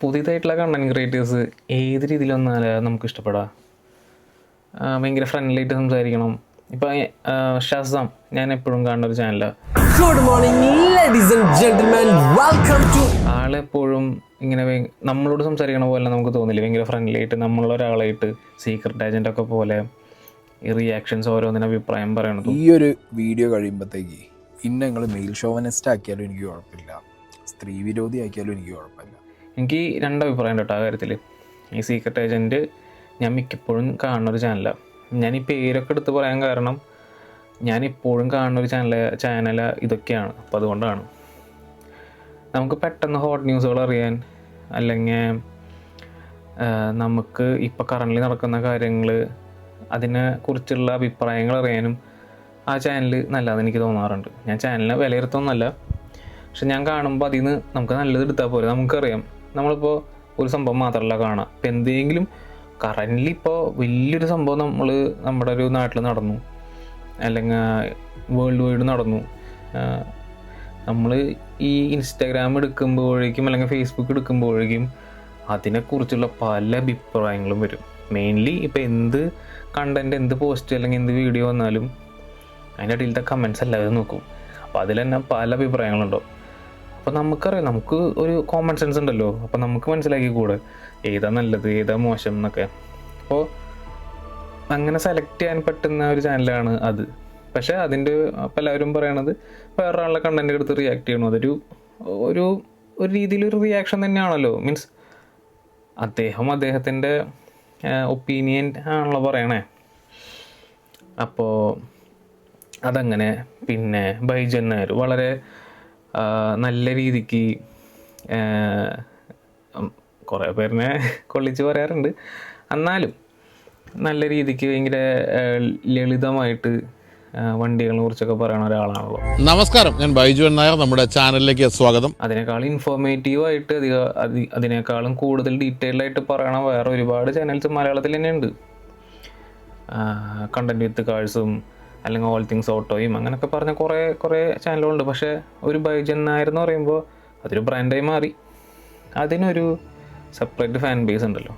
പുതിയതായിട്ടുള്ള content creators ഏത് രീതിയിൽ വന്നാലും നമുക്ക് ഇഷ്ടപ്പെടാം. ഭയങ്കര ഫ്രണ്ട്ലി ആയിട്ട് സംസാരിക്കണം. ഇപ്പം ഷസാം ഞാൻ എപ്പോഴും കാണുന്ന ഒരു ചാനലാണ്. Good morning ladies and gentlemen, welcome to. ആളെപ്പോഴും ഇങ്ങനെ നമ്മളോട് സംസാരിക്കണ പോലെ നമുക്ക് തോന്നില്ല. ഭയങ്കര ഫ്രണ്ട്ലി ആയിട്ട് നമ്മളുള്ള ഒരാളായിട്ട് സീക്രട്ട് ഏജൻ്റൊക്കെ പോലെ ഈ റിയാക്ഷൻസ് ഓരോന്നിനും അഭിപ്രായം പറയണത്. ഈ ഒരു വീഡിയോ കഴിയുമ്പോഴത്തേക്ക് ഇന്നെ നിങ്ങൾ മെയിൽ ഷോവനിസ്റ്റ് ആക്കിയാലും എനിക്ക് കുഴപ്പമില്ല, സ്ത്രീ വിരോധി ആക്കിയാലും എനിക്ക് കുഴപ്പമില്ല. എനിക്ക് രണ്ട് അഭിപ്രായം കേട്ടോ ആ കാര്യത്തിൽ. ഈ സീക്രട്ട് ഏജൻറ്റ് ഞാൻ മിക്കപ്പോഴും കാണുന്നൊരു ചാനലാണ്. ഞാൻ ഈ പേരൊക്കെ എടുത്ത് പറയാൻ കാരണം ഞാനിപ്പോഴും കാണുന്നൊരു ചാനൽ ഇതൊക്കെയാണ്. അപ്പോൾ അതുകൊണ്ടാണ് നമുക്ക് പെട്ടെന്ന് ഹോട്ട് ന്യൂസുകൾ അറിയാൻ, അല്ലെങ്കിൽ നമുക്ക് ഇപ്പോൾ കറൻ്റ് നടക്കുന്ന കാര്യങ്ങൾ അതിനെ കുറിച്ചുള്ള അഭിപ്രായങ്ങൾ അറിയാനും ആ ചാനൽ നല്ലതെന്ന് എനിക്ക് തോന്നാറുണ്ട്. ഞാൻ ചാനലിനെ വിലയിരുത്തുന്നല്ല, പക്ഷെ ഞാൻ കാണുമ്പോൾ അതിൽ നിന്ന് നമുക്ക് നല്ലത് എടുത്താൽ പോലെ. നമുക്കറിയാം നമ്മളിപ്പോൾ ഒരു സംഭവം മാത്രമല്ല കാണാം. ഇപ്പം എന്തെങ്കിലും കറൻ്റ് ഇപ്പോൾ വലിയൊരു സംഭവം നമ്മുടെ ഒരു നാട്ടിൽ നടന്നു, അല്ലെങ്കിൽ വേൾഡ് വൈഡ് നടന്നു. നമ്മൾ ഈ ഇൻസ്റ്റാഗ്രാം എടുക്കുമ്പോഴേക്കും അല്ലെങ്കിൽ ഫേസ്ബുക്ക് എടുക്കുമ്പോഴേക്കും അതിനെക്കുറിച്ചുള്ള പല അഭിപ്രായങ്ങളും വരും. മെയിൻലി ഇപ്പോൾ എന്ത് കണ്ടൻറ്റ്, എന്ത് പോസ്റ്റ് അല്ലെങ്കിൽ എന്ത് വീഡിയോ വന്നാലും അതിൻ്റെ അടിയിലത്തെ കമൻറ്റ്സ് എല്ലാവരും നോക്കും. അപ്പോൾ അതിൽ തന്നെ പല അഭിപ്രായങ്ങളുണ്ടോ. അപ്പോൾ നമുക്കറിയാം, നമുക്ക് ഒരു കോമൺ സെൻസ് ഉണ്ടല്ലോ. അപ്പോൾ നമുക്ക് മനസ്സിലാക്കിക്കൂടെ ഏതാ നല്ലത് ഏതാ മോശം എന്നൊക്കെ. അപ്പോൾ അങ്ങനെ സെലക്ട് ചെയ്യാൻ പറ്റുന്ന ഒരു ചാനലാണ് അത്. പക്ഷേ അതിൻ്റെ അപ്പോൾ എല്ലാവരും പറയണത് വേറൊരാളുടെ കണ്ടൻറ്റ് എടുത്ത് റിയാക്ട് ചെയ്യണം. അതൊരു ഒരു ഒരു രീതിയിലൊരു റിയാക്ഷൻ തന്നെയാണല്ലോ. മീൻസ് അദ്ദേഹത്തിൻ്റെ ഒപ്പീനിയൻ ആണല്ലോ പറയണേ. അപ്പോൾ അതങ്ങനെ. പിന്നെ ബൈജു നായർ വളരെ നല്ല രീതിക്ക് കുറേ പേരിനെ കൊള്ളിച്ച് പറയാറുണ്ട്. എന്നാലും നല്ല രീതിക്ക് ഭയങ്കര ലളിതമായിട്ട് വണ്ടികളെ കുറിച്ചൊക്കെ പറയുന്ന ഒരാളാണല്ലോ. നമസ്കാരം, ഞാൻ ബൈജു നായർ. നമ്മുടെ ചാനലിലേക്ക് സ്വാഗതം. അതിനേക്കാൾ ഇൻഫോർമേറ്റീവായിട്ട് അതിനേക്കാളും കൂടുതൽ ഡീറ്റെയിൽഡ് ആയിട്ട് പറയണ വേറെ ഒരുപാട് ചാനൽസ് മലയാളത്തിൽ തന്നെ ഉണ്ട്. കണ്ടന്റ് വിത്ത് കാഴ്സും അല്ലെങ്കിൽ ഓൾ തിങ്സ് ഓട്ടോയും അങ്ങനെയൊക്കെ പറഞ്ഞ കുറേ ചാനലുകളുണ്ട്. പക്ഷേ ഒരു ബൈജു നായർ എന്ന് പറയുമ്പോൾ അതൊരു ബ്രാൻഡായി മാറി. അതിനൊരു സെപ്പറേറ്റ് ഫാൻ ബേസ് ഉണ്ടല്ലോ.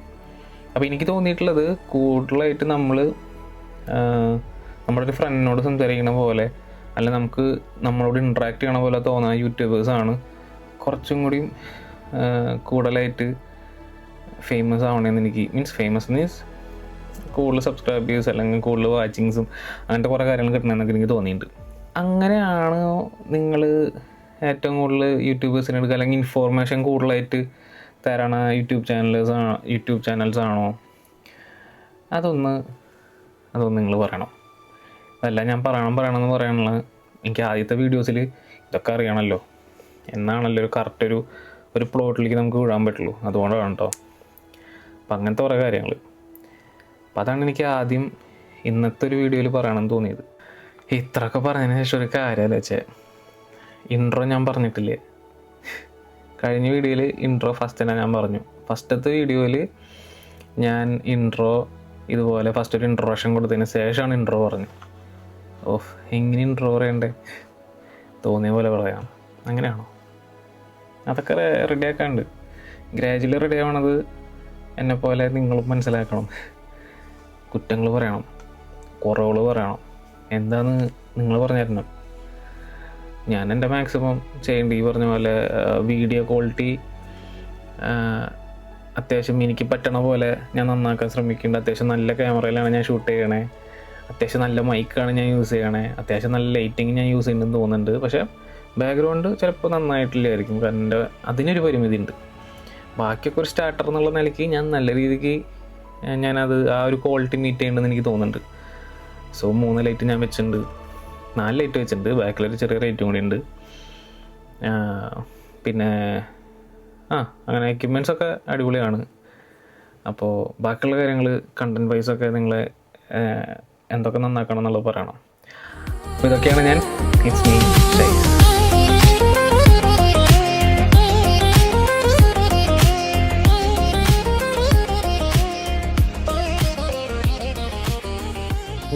അപ്പോൾ എനിക്ക് തോന്നിയിട്ടുള്ളത് കൂടുതലായിട്ട് നമ്മുടെ ഒരു ഫ്രണ്ടിനോട് സംസാരിക്കണ പോലെ, അല്ല നമുക്ക് നമ്മളോട് ഇൻട്രാക്ട് ചെയ്യണ പോലെ തോന്നുന്ന യൂട്യൂബേഴ്സാണ് കുറച്ചും കൂടിയും കൂടുതലായിട്ട് ഫേമസ് ആവണമെന്ന് എനിക്ക്. ഫേമസ് മീൻസ് കൂടുതൽ സബ്സ്ക്രൈബേഴ്സ് അല്ലെങ്കിൽ കൂടുതൽ വാച്ചിങ്സും അങ്ങനത്തെ കുറേ കാര്യങ്ങൾ കിട്ടണമെന്നൊക്കെ എനിക്ക് തോന്നിയിട്ടുണ്ട്. അങ്ങനെയാണ് നിങ്ങൾ ഏറ്റവും കൂടുതൽ യൂട്യൂബേഴ്സിനെ എടുക്കുക, അല്ലെങ്കിൽ ഇൻഫോർമേഷൻ കൂടുതലായിട്ട് തരണ യൂട്യൂബ് ചാനൽസ് ആണോ? അതൊന്ന് നിങ്ങൾ പറയണം. അതല്ല ഞാൻ പറയണമെന്ന് പറയാനുള്ള, എനിക്ക് ആദ്യത്തെ വീഡിയോസിൽ ഇതൊക്കെ അറിയണമല്ലോ എന്നാണല്ലോ കറക്റ്റ് ഒരു പ്ലോട്ടിലേക്ക് നമുക്ക് വിടാൻ പറ്റുള്ളൂ. അതുകൊണ്ടാണ് കേട്ടോ. അപ്പം അങ്ങനത്തെ കുറേ കാര്യങ്ങൾ. അപ്പം അതാണ് എനിക്ക് ആദ്യം ഇന്നത്തെ ഒരു വീഡിയോയിൽ പറയണമെന്ന് തോന്നിയത്. ഇത്രയൊക്കെ പറഞ്ഞതിന് ശേഷം ഒരു കാര്യമല്ല വെച്ചാൽ, ഇൻട്രോ ഞാൻ പറഞ്ഞിട്ടില്ലേ. കഴിഞ്ഞ വീഡിയോയിൽ ഇൻട്രോ ഫസ്റ്റ് തന്നെ ഞാൻ പറഞ്ഞു. ഫസ്റ്റത്തെ വീഡിയോയിൽ ഞാൻ ഇൻട്രോ ഇതുപോലെ ഫസ്റ്റ് ഒരു ഇൻട്രൊഡക്ഷൻ കൊടുത്തതിന് ശേഷമാണ് ഇൻട്രോ പറഞ്ഞു. എങ്ങനെ ഇൻട്രോ പറയണ്ടേ, തോന്നിയ പോലെ പറയാം. അങ്ങനെയാണോ? അതൊക്കെ റെഡിയാക്കാണ്ട്. ഗ്രാജുവലി റെഡി ആവണത് എന്നെപ്പോലെ നിങ്ങളും മനസ്സിലാക്കണം. കുറ്റങ്ങൾ പറയണം, കുറവുകൾ പറയണം, എന്താണെന്ന് നിങ്ങൾ പറഞ്ഞു തരണം. ഞാൻ എൻ്റെ മാക്സിമം ചെയ്യേണ്ട. ഈ പറഞ്ഞ പോലെ വീഡിയോ ക്വാളിറ്റി അത്യാവശ്യം എനിക്ക് പറ്റണ പോലെ ഞാൻ നന്നാക്കാൻ ശ്രമിക്കുന്നുണ്ട്. അത്യാവശ്യം നല്ല ക്യാമറയിലാണ് ഞാൻ ഷൂട്ട് ചെയ്യണേ, അത്യാവശ്യം നല്ല മൈക്കാണ് ഞാൻ യൂസ് ചെയ്യണേ, അത്യാവശ്യം നല്ല ലൈറ്റിങ് ഞാൻ യൂസ് ചെയ്യുന്നുണ്ടെന്ന് തോന്നുന്നുണ്ട്. പക്ഷേ ബാക്ക്ഗ്രൗണ്ട് ചിലപ്പോൾ നന്നായിട്ടില്ലായിരിക്കും, കാരണം അതിനൊരു പരിമിതി ഉണ്ട്. ബാക്കിയൊക്കെ ഒരു സ്റ്റാർട്ടർ എന്നുള്ള നിലയ്ക്ക് ഞാൻ നല്ല രീതിക്ക് ഞാനത് ആ ഒരു ക്വാളിറ്റി മീറ്റ് ചെയ്യേണ്ടതെന്ന് എനിക്ക് തോന്നുന്നുണ്ട്. സോ 3 ലൈറ്റ് ഞാൻ വെച്ചിട്ടുണ്ട്, 4 ലൈറ്റ് വെച്ചിട്ടുണ്ട്, ബാക്കിലൊരു ചെറിയ ലൈറ്റും കൂടി ഉണ്ട്. പിന്നെ അങ്ങനെ എക്യുപ്മെൻറ്റ്സൊക്കെ അടിപൊളിയാണ്. അപ്പോൾ ബാക്കിയുള്ള കാര്യങ്ങൾ കണ്ടൻറ് വൈസൊക്കെ നിങ്ങൾ എന്തൊക്കെ നന്നാക്കണം എന്നുള്ളത് പറയണം. അപ്പോൾ ഇതൊക്കെയാണ് ഞാൻ. It's me Shais.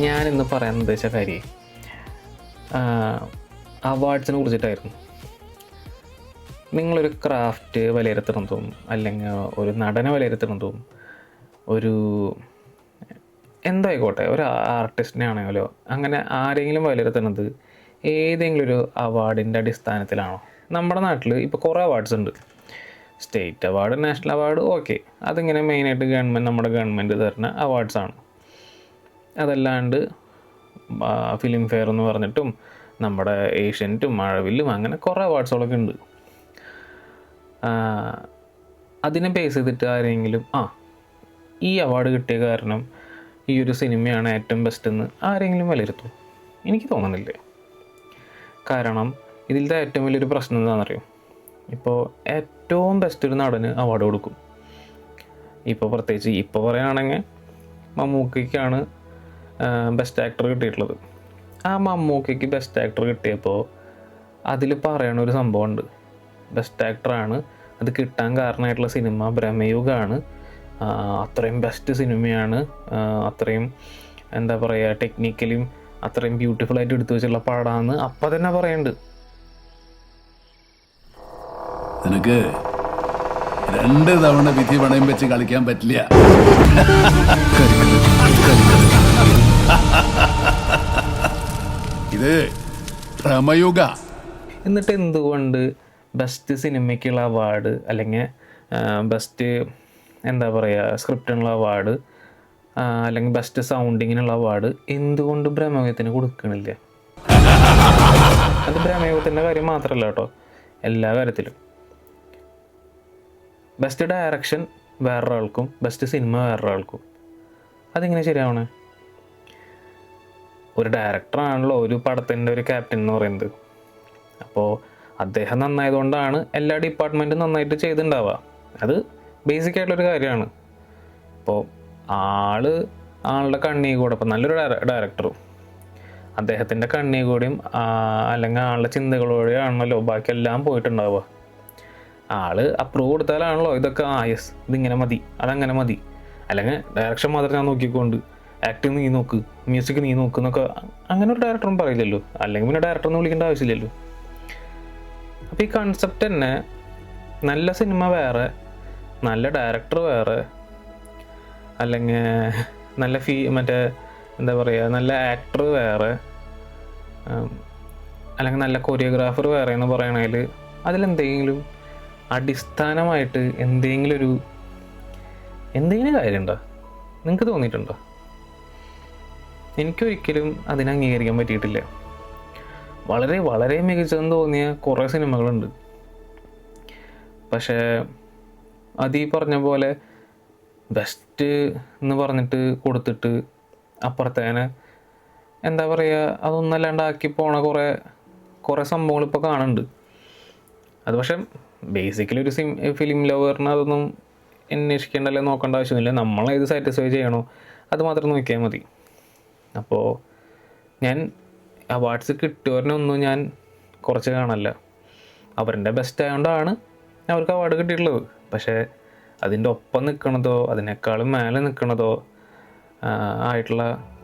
ഞാനിന്ന് പറയാൻ ഉദ്ദേശിച്ച കാര്യം അവാർഡ്സിനെ കുറിച്ചിട്ടായിരുന്നു. നിങ്ങളൊരു ക്രാഫ്റ്റ് വിലയിരുത്തണതും അല്ലെങ്കിൽ ഒരു നടനെ വിലയിരുത്തണതും ഒരു എന്തായിക്കോട്ടെ ഒരു ആർട്ടിസ്റ്റിനെ ആണെങ്കിലോ അങ്ങനെ ആരെങ്കിലും വിലയിരുത്തുന്നത് ഏതെങ്കിലും ഒരു അവാർഡിൻ്റെ അടിസ്ഥാനത്തിലാണോ? നമ്മുടെ നാട്ടിൽ ഇപ്പോൾ കുറേ അവാർഡ്സ് ഉണ്ട്. State award, national award, okay, അതിങ്ങനെ മെയിനായിട്ട് നമ്മുടെ ഗവൺമെൻറ് തരുന്ന അവാർഡ്സാണ്. അതല്ലാണ്ട് ഫിലിം ഫെയർ എന്ന് പറഞ്ഞിട്ടും നമ്മുടെ ഏഷ്യൻറ്റും മഴവില്ലും അങ്ങനെ കുറേ അവാർഡ്സുകളൊക്കെ ഉണ്ട്. അതിനെ ബേസ് ചെയ്തിട്ട് ആരെങ്കിലും ഈ അവാർഡ് കിട്ടിയ കാരണം ഈ ഒരു സിനിമയാണ് ഏറ്റവും ബെസ്റ്റ് എന്ന് ആരെങ്കിലും വിലയിരുത്തും? എനിക്ക് തോന്നുന്നില്ല. കാരണം ഇതിലത്തെ ഏറ്റവും വലിയൊരു പ്രശ്നം എന്താണെന്നറിയോ? ഇപ്പോൾ ഏറ്റവും ബെസ്റ്റ് ഒരു നടന് അവാർഡ് കൊടുക്കും. ഇപ്പോൾ പ്രത്യേകിച്ച് ഇപ്പോൾ പറയുകയാണെങ്കിൽ മമ്മൂക്കയ്ക്കാണ് ബെസ്റ്റ് ആക്ടർ കിട്ടിയിട്ടുള്ളത്. ആ മമ്മൂക്കയ്ക്ക് ബെസ്റ്റ് ആക്ടർ കിട്ടിയപ്പോൾ അതിൽ പറയണ ഒരു സംഭവമുണ്ട്. ബെസ്റ്റ് ആക്ടറാണ്, അത് കിട്ടാൻ കാരണമായിട്ടുള്ള സിനിമ ബ്രഹ്മയുഗമാണ്, അത്രയും ബെസ്റ്റ് സിനിമയാണ്, അത്രയും എന്താ പറയുക ടെക്നിക്കലും അത്രയും ബ്യൂട്ടിഫുള്ളായിട്ട് എടുത്തു വെച്ചുള്ള പടമാണെന്ന് അപ്പം തന്നെ പറയുന്നുണ്ട്. നിനക്ക് 2 തവണ വിധി പണയം വെച്ച് കളിക്കാൻ പറ്റില്ല. ഇത് ഭ്രമയുഗ. എന്നിട്ട് എന്തുകൊണ്ട് ബെസ്റ്റ് സിനിമയ്ക്കുള്ള അവാർഡ് അല്ലെങ്കിൽ ബെസ്റ്റ് എന്താ പറയുക സ്ക്രിപ്റ്റിനുള്ള അവാർഡ് അല്ലെങ്കിൽ ബെസ്റ്റ് സൗണ്ടിങ്ങിനുള്ള അവാർഡ് എന്തുകൊണ്ട് ബ്രഹ്മയുഗത്തിന് കൊടുക്കണില്ല? അത് ബ്രഹ്മയുഗത്തിൻ്റെ കാര്യം മാത്രമല്ല കേട്ടോ, എല്ലാ കാര്യത്തിലും. ബെസ്റ്റ് ഡയറക്ഷൻ വേറൊരാൾക്കും ബെസ്റ്റ് സിനിമ വേറൊരാൾക്കും. അതിങ്ങനെ ശരിയാവണേ? ഒരു ഡയറക്ടറാണല്ലോ ഒരു പടത്തിൻ്റെ ഒരു ക്യാപ്റ്റൻ എന്ന് പറയുന്നത്. അപ്പോൾ അദ്ദേഹം നന്നായതുകൊണ്ടാണ് എല്ലാ ഡിപ്പാർട്ട്മെൻറ്റും നന്നായിട്ട് ചെയ്തിട്ടുണ്ടാവുക. അത് ബേസിക് ആയിട്ടുള്ളൊരു കാര്യമാണ്. ഇപ്പോൾ ആളുടെ കണ്ണീ കൂടെ, ഇപ്പോൾ നല്ലൊരു ഡയറക്ടറും അദ്ദേഹത്തിൻ്റെ കണ്ണീ കൂടിയും അല്ലെങ്കിൽ ആളുടെ ചിന്തകളോടെയും ആണല്ലോ ബാക്കിയെല്ലാം പോയിട്ടുണ്ടാവുക. അപ്രൂവ് കൊടുത്താലാണല്ലോ ഇതൊക്കെ യെസ് ഇതിങ്ങനെ മതി അതങ്ങനെ മതി, അല്ലെങ്കിൽ ഡയറക്ഷൻ മാത്രം ഞാൻ നോക്കിക്കൊണ്ട് ആക്ടിങ് നീ നോക്ക്, മ്യൂസിക് നീ നോക്ക് എന്നൊക്കെ അങ്ങനെ ഒരു ഡയറക്ടറും പറയില്ലല്ലോ. അല്ലെങ്കിൽ പിന്നെ ഡയറക്ടറൊന്നും വിളിക്കേണ്ട ആവശ്യമില്ലല്ലോ. അപ്പോൾ ഈ കൺസെപ്റ്റ് തന്നെ നല്ല സിനിമ വേറെ, നല്ല ഡയറക്ടർ വേറെ, അല്ലെങ്കിൽ നല്ല മറ്റേ എന്താ പറയുക നല്ല ആക്ടർ വേറെ, അല്ലെങ്കിൽ നല്ല കൊറിയോഗ്രാഫർ വേറെ എന്ന് പറയണതിൽ അതിലെന്തെങ്കിലും അടിസ്ഥാനമായിട്ട് എന്തെങ്കിലും കാര്യമുണ്ടോ? നിങ്ങൾക്ക് തോന്നിയിട്ടുണ്ടോ? എനിക്കൊരിക്കലും അതിനെ അംഗീകരിക്കാൻ പറ്റിയിട്ടില്ല. വളരെ വളരെ മികച്ചതെന്ന് തോന്നിയ കുറേ സിനിമകളുണ്ട്. പക്ഷേ അത് ഈ പറഞ്ഞ പോലെ ബെസ്റ്റ് എന്ന് പറഞ്ഞിട്ട് കൊടുത്തിട്ട് അപ്പുറത്തേനെ എന്താ പറയുക അതൊന്നല്ലാണ്ടാക്കി പോണ കുറേ സംഭവങ്ങൾ ഇപ്പോൾ കാണുന്നുണ്ട്. അത് പക്ഷേ ബേസിക്കലി ഒരു ഫിലിം ലവറിന് അതൊന്നും അന്വേഷിക്കേണ്ടല്ലോ, നോക്കേണ്ട ആവശ്യമൊന്നുമില്ല. നമ്മളേത് സാറ്റിസ്ഫൈ ചെയ്യണോ അത് മാത്രം നോക്കിയാൽ മതി. അപ്പോൾ ഞാൻ അവാർഡ്സ് കിട്ടിയവരിനൊന്നും ഞാൻ കുറച്ച് കാണല്ല. അവരുടെ ബെസ്റ്റ് ആയതുകൊണ്ടാണ് അവർക്ക് അവാർഡ് കിട്ടിയിട്ടുള്ളത്. പക്ഷേ അതിൻ്റെ ഒപ്പം നിൽക്കണതോ അതിനേക്കാളും മേലെ നിൽക്കണതോ ആയിട്ടുള്ള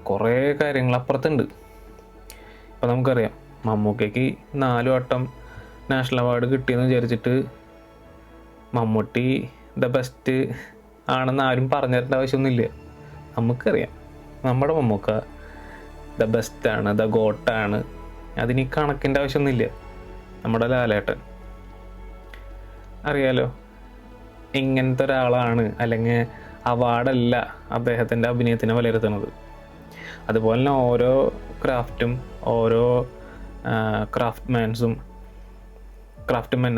കുറേ കാര്യങ്ങൾ അപ്പുറത്തുണ്ട്. ഇപ്പോൾ നമുക്കറിയാം മമ്മൂക്കയ്ക്ക് 4 വട്ടം നാഷണൽ അവാർഡ് കിട്ടിയെന്ന് വിചാരിച്ചിട്ട് മമ്മൂട്ടി ദ ബെസ്റ്റ് ആണെന്ന് ആരും പറഞ്ഞു തരേണ്ട ആവശ്യമൊന്നുമില്ല. നമുക്കറിയാം നമ്മുടെ മമ്മൂക്ക ദ ബെസ്റ്റാണ്, ദ ഗോട്ടാണ്. അതിന് കണക്കിൻ്റെ ആവശ്യമൊന്നുമില്ല. നമ്മുടെ ലാലേട്ടൻ അറിയാലോ ഇങ്ങനത്തെ ഒരാളാണ്, അല്ലെങ്കിൽ അവാർഡല്ല അദ്ദേഹത്തിൻ്റെ അഭിനയത്തിനെ വിലയിരുത്തുന്നത്. അതുപോലെ തന്നെ ഓരോ ക്രാഫ്റ്റും ഓരോ ക്രാഫ്റ്റ്മെൻ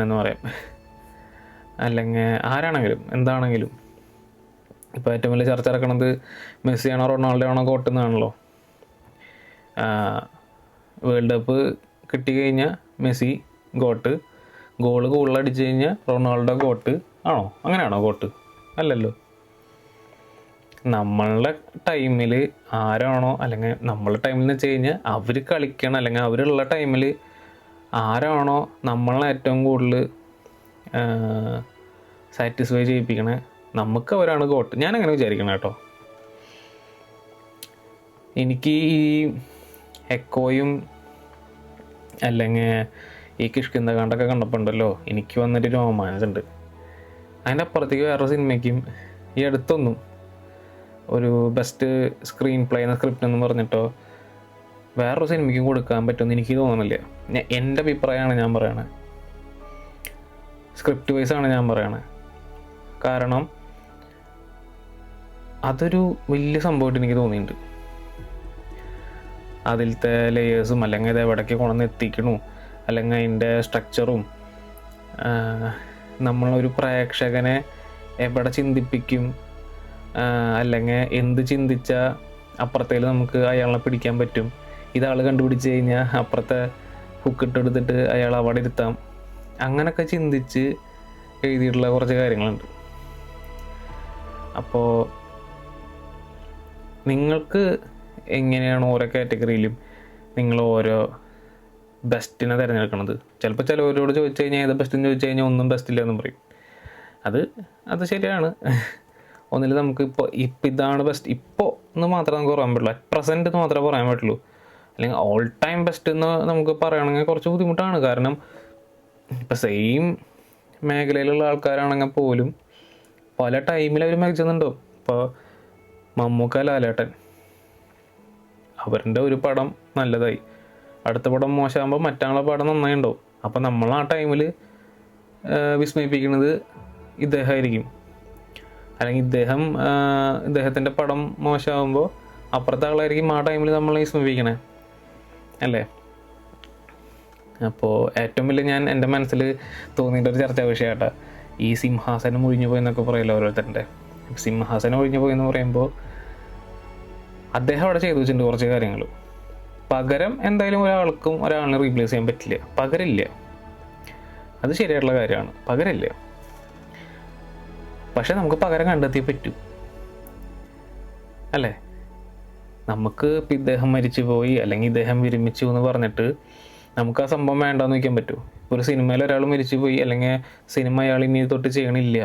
എന്ന് പറയാം, അല്ലെങ്കിൽ ആരാണെങ്കിലും എന്താണെങ്കിലും. ഇപ്പോൾ ഏറ്റവും വലിയ ചർച്ച നടക്കുന്നത് മെസ്സിയാണോ റൊണാൾഡോ ആണോ ഗോട്ട് എന്നാണല്ലോ. വേൾഡ് കപ്പ് കിട്ടിക്കഴിഞ്ഞാൽ മെസ്സി ഗോട്ട്, ഗോള് കൂടുതലടിച്ച് കഴിഞ്ഞാൽ റൊണാൾഡോ ഗോട്ട് ആണോ? അങ്ങനെയാണോ ഗോട്ട്? അല്ലല്ലോ. നമ്മളുടെ ടൈമിൽ ആരാണോ, അല്ലെങ്കിൽ നമ്മളുടെ ടൈമിൽ എന്ന് വെച്ച് കഴിഞ്ഞാൽ അവർ കളിക്കണം അല്ലെങ്കിൽ അവരുള്ള ടൈമിൽ ആരാണോ നമ്മളെ ഏറ്റവും കൂടുതൽ സാറ്റിസ്ഫൈ ചെയ്യിപ്പിക്കണേ നമുക്ക് അവരാണ് ഗോട്ട്. ഞാനങ്ങനെ വിചാരിക്കണം കേട്ടോ. എനിക്ക് ഈ എക്കോയും അല്ലെങ്കിൽ ഈ കിഷ്കിന്ധകാണ്ടൊക്കെ കണ്ടപ്പോണ്ടല്ലോ എനിക്ക് വന്നിട്ട് രോമാഞ്ചുണ്ട്. അതിൻ്റെ അപ്പുറത്തേക്ക് വേറൊരു സിനിമയ്ക്കും ഈ അടുത്തൊന്നും ഒരു ബെസ്റ്റ് സ്ക്രീൻ പ്ലേ എന്ന സ്ക്രിപ്റ്റ് എന്ന് പറഞ്ഞിട്ടോ വേറൊരു സിനിമയ്ക്കും കൊടുക്കാൻ പറ്റുമെന്ന് എനിക്ക് തോന്നുന്നില്ല. എൻ്റെ അഭിപ്രായമാണ് ഞാൻ പറയണത്, സ്ക്രിപ്റ്റ് വൈസാണ് ഞാൻ പറയണത്. കാരണം അതൊരു വലിയ സംഭവമായിട്ട് എനിക്ക് തോന്നിയിട്ടുണ്ട്. അതിലത്തെ ലേയേഴ്സും അല്ലെങ്കിൽ അത് എവിടേക്ക് കൊണ്ടുവന്ന് എത്തിക്കണു, അല്ലെങ്കിൽ അതിൻ്റെ സ്ട്രക്ചറും നമ്മളൊരു പ്രേക്ഷകനെ എവിടെ ചിന്തിപ്പിക്കും, അല്ലെങ്കിൽ എന്ത് ചിന്തിച്ചാൽ അപ്പുറത്തേൽ നമുക്ക് അയാളെ പിടിക്കാൻ പറ്റും, ഇതാൾ കണ്ടുപിടിച്ച് കഴിഞ്ഞാൽ അപ്പുറത്തെ ഹുക്കിട്ടെടുത്തിട്ട് അയാൾ അവിടെ ഇരുത്താം, അങ്ങനെയൊക്കെ ചിന്തിച്ച് എഴുതിയിട്ടുള്ള കുറച്ച് കാര്യങ്ങളുണ്ട്. അപ്പോൾ നിങ്ങൾക്ക് എങ്ങനെയാണ് ഓരോ കാറ്റഗറിയിലും നിങ്ങൾ ഓരോ ബെസ്റ്റിനെ തിരഞ്ഞെടുക്കുന്നത്? ചിലപ്പോൾ ചിലവരോട് ചോദിച്ചു കഴിഞ്ഞാൽ ഏത് ബെസ്റ്റെന്ന് ചോദിച്ചു കഴിഞ്ഞാൽ ഒന്നും ബെസ്റ്റില്ല എന്ന് പറയും. അത് ശരിയാണ്. ഒന്നിൽ നമുക്ക് ഇപ്പോൾ ഇതാണ് ബെസ്റ്റ് ഇപ്പോൾ എന്ന് മാത്രമേ നമുക്ക് പറയാൻ പറ്റുള്ളൂ, അറ്റ് പ്രസൻറ്റ് എന്ന് മാത്രമേ പറയാൻ പറ്റുള്ളൂ. അല്ലെങ്കിൽ ഓൾ ടൈം ബെസ്റ്റ് എന്ന് നമുക്ക് പറയുകയാണെങ്കിൽ കുറച്ച് ബുദ്ധിമുട്ടാണ്. കാരണം ഇപ്പോൾ സെയിം മേഖലയിലുള്ള ആൾക്കാരാണെങ്കിൽ പോലും പല ടൈമിൽ അവർ മികച്ചുന്നുണ്ടാവും. ഇപ്പോൾ മമ്മൂക്ക, ലാലേട്ടൻ, അവരുടെ ഒരു പടം നല്ലതായി, അടുത്ത പടം മോശമാകുമ്പോൾ മറ്റാളുടെ പടം നന്നായി ഉണ്ടാവും. അപ്പം നമ്മൾ ആ ടൈമിൽ വിസ്മയിപ്പിക്കുന്നത് ഇദ്ദേഹമായിരിക്കും. അല്ലെങ്കിൽ ഇദ്ദേഹത്തിൻ്റെ പടം മോശമാകുമ്പോൾ അപ്പുറത്തെ ആളായിരിക്കും ആ ടൈമിൽ നമ്മളെ വിസ്മയിപ്പിക്കണേ അല്ലേ? അപ്പോൾ ഏറ്റവും വലിയ ഞാൻ എൻ്റെ മനസ്സിൽ തോന്നിയിട്ടൊരു ചർച്ചാ വിഷയമായിട്ടാ ഈ സിംഹാസനം ഒഴിഞ്ഞു പോയി എന്നൊക്കെ പറയില്ല ഓരോരുത്തരുടെ. സിംഹാസനം ഒഴിഞ്ഞു പോയി എന്ന് പറയുമ്പോൾ അദ്ദേഹം അവിടെ ചെയ്തു വെച്ചിട്ടുണ്ട് കുറച്ച് കാര്യങ്ങൾ. പകരം എന്തായാലും ഒരാളിനെ റീപ്ലേസ് ചെയ്യാൻ പറ്റില്ല, പകരില്ല. അത് ശരിയായിട്ടുള്ള കാര്യമാണ്, പകരില്ല. പക്ഷെ നമുക്ക് പകരം കണ്ടെത്തിയേ പറ്റൂ അല്ലേ? നമുക്ക് ഇപ്പം ഇദ്ദേഹം മരിച്ചു പോയി അല്ലെങ്കിൽ ഇദ്ദേഹം വിരമിച്ചു എന്ന് പറഞ്ഞിട്ട് നമുക്ക് ആ സംഭവം വേണ്ടാന്ന് വയ്ക്കാൻ പറ്റുമോ? ഒരു സിനിമയിൽ ഒരാൾ മരിച്ചു പോയി അല്ലെങ്കിൽ സിനിമ അയാൾ ഇനി തൊട്ട് ചെയ്യണില്ല,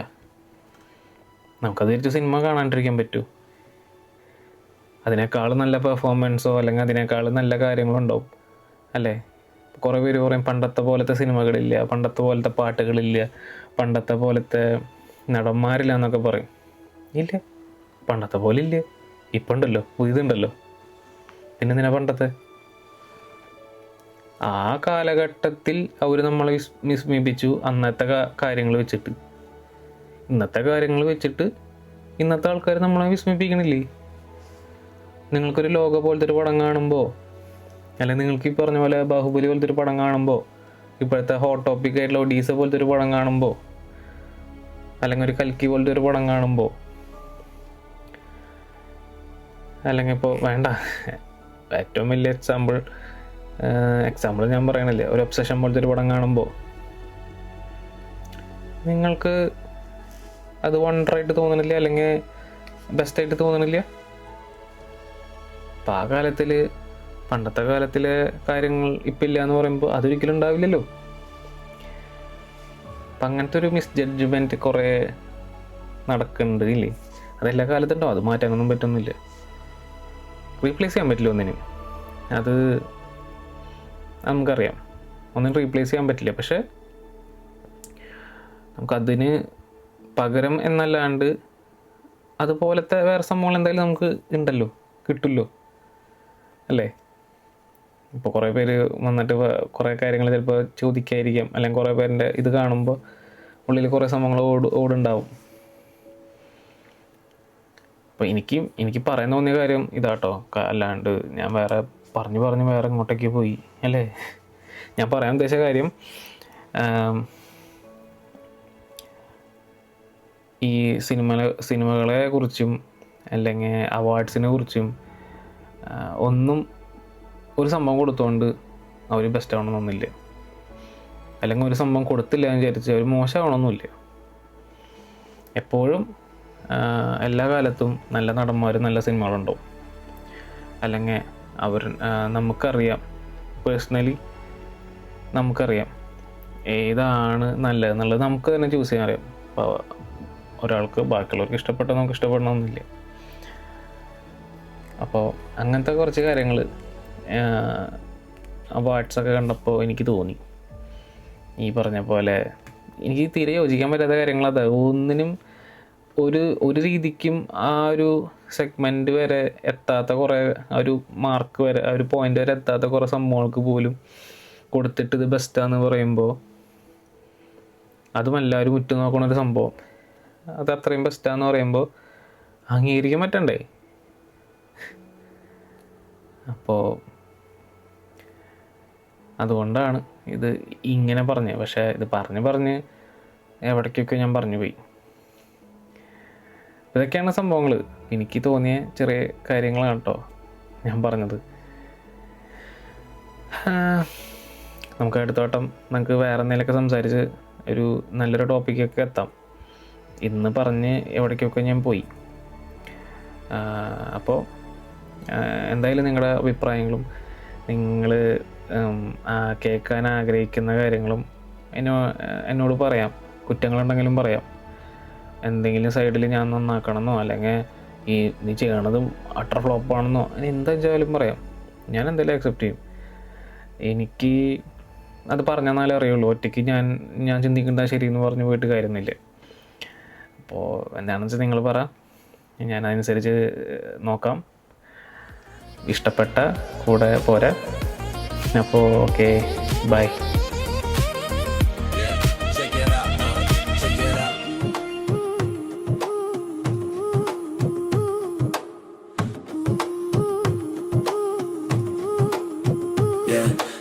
നമുക്കത് തിരിച്ച് സിനിമ കാണാണ്ടിരിക്കാൻ പറ്റുമോ? അതിനേക്കാൾ നല്ല പെർഫോമൻസോ അല്ലെങ്കിൽ അതിനേക്കാൾ നല്ല കാര്യങ്ങളുണ്ടാവും അല്ലേ? കുറേ പേര് പറയും പണ്ടത്തെ പോലത്തെ സിനിമകളില്ല, പണ്ടത്തെ പോലത്തെ പാട്ടുകളില്ല, പണ്ടത്തെ പോലത്തെ നടന്മാരില്ല എന്നൊക്കെ പറയും. ഇല്ല, പണ്ടത്തെ പോലെ ഇല്ല. ഇപ്പം ഉണ്ടല്ലോ, പുതിയതുണ്ടല്ലോ. പിന്നെ എന്തിനാ പണ്ടത്തെ? ആ കാലഘട്ടത്തിൽ അവർ നമ്മളെ വിസ്മയിപ്പിച്ചു അന്നത്തെ കാര്യങ്ങൾ വെച്ചിട്ട്. ഇന്നത്തെ കാര്യങ്ങൾ വെച്ചിട്ട് ഇന്നത്തെ ആൾക്കാർ നമ്മളെ വിസ്മയിപ്പിക്കണില്ലേ? നിങ്ങൾക്കൊരു ലോക പോലത്തെ ഒരു പടം കാണുമ്പോൾ, അല്ലെങ്കിൽ നിങ്ങൾക്ക് ഈ പറഞ്ഞ പോലെ ബാഹുബലി പോലത്തെ ഒരു പടം കാണുമ്പോൾ, ഇപ്പോഴത്തെ ഹോട്ട് ടോപ്പിക് ആയിട്ടുള്ള ഒഡീസ പോലത്തെ ഒരു പടം കാണുമ്പോൾ, അല്ലെങ്കിൽ ഒരു കൽക്കി പോലത്തെ ഒരു പടം കാണുമ്പോൾ, അല്ലെങ്കിൽ ഇപ്പോൾ വേണ്ട ഏറ്റവും വലിയ എക്സാമ്പിൾ ഞാൻ പറയണില്ലേ, ഒരു ഒബ്സഷൻ പോലത്തെ ഒരു പടം കാണുമ്പോൾ നിങ്ങൾക്ക് അത് വണ്ടറായിട്ട് തോന്നണില്ല, അല്ലെങ്കിൽ ബെസ്റ്റായിട്ട് തോന്നണില്ല. അപ്പം ആ കാലത്തിൽ പണ്ടത്തെ കാലത്തിലെ കാര്യങ്ങൾ ഇപ്പം ഇല്ല എന്ന് പറയുമ്പോൾ അതൊരിക്കലും ഉണ്ടാവില്ലല്ലോ. അപ്പം അങ്ങനത്തെ ഒരു മിസ്ജഡ്ജ്മെൻറ്റ് കുറേ നടക്കുന്നുണ്ട് ഇല്ലേ? അതെല്ലാ കാലത്തുണ്ടോ? അത് മാറ്റാനൊന്നും പറ്റുന്നില്ല, റീപ്ലേസ് ചെയ്യാൻ പറ്റില്ല ഒന്നിനും. അത് നമുക്കറിയാം, ഒന്നും റീപ്ലേസ് ചെയ്യാൻ പറ്റില്ല. പക്ഷേ നമുക്കതിന് പകരം എന്നല്ലാണ്ട് അതുപോലത്തെ വേറെ സംഭവങ്ങൾ എന്തായാലും നമുക്ക് ഉണ്ടല്ലോ, കിട്ടുമല്ലോ അല്ലേ? ഇപ്പോൾ കുറേ പേര് വന്നിട്ട് കുറേ കാര്യങ്ങൾ ചിലപ്പോൾ ചോദിക്കായിരിക്കാം, അല്ലെങ്കിൽ കുറേ പേരുടെ ഇത് കാണുമ്പോൾ ഉള്ളിൽ കുറേ സംഭവങ്ങൾ ഓടുണ്ടാവും. അപ്പോൾ എനിക്ക് പറയാൻ തോന്നിയ കാര്യം ഇതാട്ടോ, അല്ലാണ്ട് ഞാൻ പറഞ്ഞു വേറെ ഇങ്ങോട്ടേക്ക് പോയി അല്ലേ? ഞാൻ പറയാൻ ഉദ്ദേശിച്ച കാര്യം ഈ സിനിമകളെ കുറിച്ചും അല്ലെങ്കിൽ അവാർഡ്സിനെ കുറിച്ചും ഒന്നും ഒരു സംഭവം കൊടുത്തുകൊണ്ട് അവർ ബെസ്റ്റ് ആവണമെന്നൊന്നുമില്ല, അല്ലെങ്കിൽ ഒരു സംഭവം കൊടുത്തില്ല എന്ന് വിചാരിച്ച് അവർ മോശമാവണമെന്നില്ല. എപ്പോഴും എല്ലാ കാലത്തും നല്ല നടന്മാരും നല്ല സിനിമകളുണ്ടാവും. അല്ലെങ്കിൽ നമുക്കറിയാം, പേഴ്സണലി നമുക്കറിയാം ഏതാണ് നല്ലതെന്നുള്ളത് നമുക്ക് തന്നെ ചൂസ് ചെയ്യാൻ അറിയാം. അപ്പോൾ ഒരാൾക്ക് ബാക്കിയുള്ളവർക്ക് ഇഷ്ടപ്പെട്ട നമുക്ക് ഇഷ്ടപ്പെടണമെന്നില്ല. അപ്പോൾ അങ്ങനത്തെ കുറച്ച് കാര്യങ്ങൾ അവാർഡ്സൊക്കെ കണ്ടപ്പോൾ എനിക്ക് തോന്നി. ഈ പറഞ്ഞ പോലെ എനിക്ക് തീരെ യോജിക്കാൻ പറ്റാത്ത കാര്യങ്ങൾ അതാ. ഒന്നിനും ഒരു രീതിക്കും ആ ഒരു സെഗ്മെൻറ്റ് വരെ എത്താത്ത കുറേ, ആ ഒരു മാർക്ക് വരെ, ആ ഒരു പോയിൻ്റ് വരെ എത്താത്ത കുറേ സംഭവങ്ങൾക്ക് പോലും കൊടുത്തിട്ട് ഇത് ബെസ്റ്റാന്ന് പറയുമ്പോൾ, അതും എല്ലാവരും ഉറ്റുനോക്കണൊരു സംഭവം, അത് അത്രയും ബെസ്റ്റാന്ന് പറയുമ്പോൾ അംഗീകരിക്കാൻ പറ്റണ്ടേ? അപ്പോൾ അതുകൊണ്ടാണ് ഇത് ഇങ്ങനെ പറഞ്ഞത്. പക്ഷേ ഇത് പറഞ്ഞ് എവിടേക്കൊക്കെ ഞാൻ പറഞ്ഞു പോയി. ഇതൊക്കെയാണ് സംഭവങ്ങൾ. എനിക്ക് തോന്നിയ ചെറിയ കാര്യങ്ങളാണ് കേട്ടോ ഞാൻ പറഞ്ഞത്. നമുക്ക് അടുത്ത വട്ടം നമുക്ക് വേറെ എന്തെങ്കിലുമൊക്കെ സംസാരിച്ച് ഒരു നല്ലൊരു ടോപ്പിക്കൊക്കെ എത്താം. ഇന്ന് പറഞ്ഞ് എവിടേക്കൊക്കെ ഞാൻ പോയി. അപ്പോൾ എന്തായാലും നിങ്ങളുടെ അഭിപ്രായങ്ങളും നിങ്ങൾ കേൾക്കാൻ ആഗ്രഹിക്കുന്ന കാര്യങ്ങളും എന്നോട് പറയാം. കുറ്റങ്ങളുണ്ടെങ്കിലും പറയാം. എന്തെങ്കിലും സൈഡിൽ ഞാൻ നന്നാക്കണമെന്നോ അല്ലെങ്കിൽ നീ ചെയ്യണതും അട്ടർ ഫ്ലോപ്പാണെന്നോ എന്താ വെച്ചാലും പറയാം. ഞാൻ എന്തായാലും അക്സെപ്റ്റ് ചെയ്യും. എനിക്ക് അത് പറഞ്ഞാലേ അറിയുള്ളൂ. ഒറ്റയ്ക്ക് ഞാൻ ചിന്തിക്കേണ്ട ശരിയെന്ന് പറഞ്ഞ് പോയിട്ട് കാര്യമൊന്നുമില്ല. അപ്പോൾ എന്താണെന്ന് വെച്ചാൽ നിങ്ങൾ പറ, ഞാൻ അതനുസരിച്ച് നോക്കാം. ഇഷ്ടപ്പെട്ട കൂടെ പോരാ. അപ്പോൾ ഓക്കെ, ബൈ.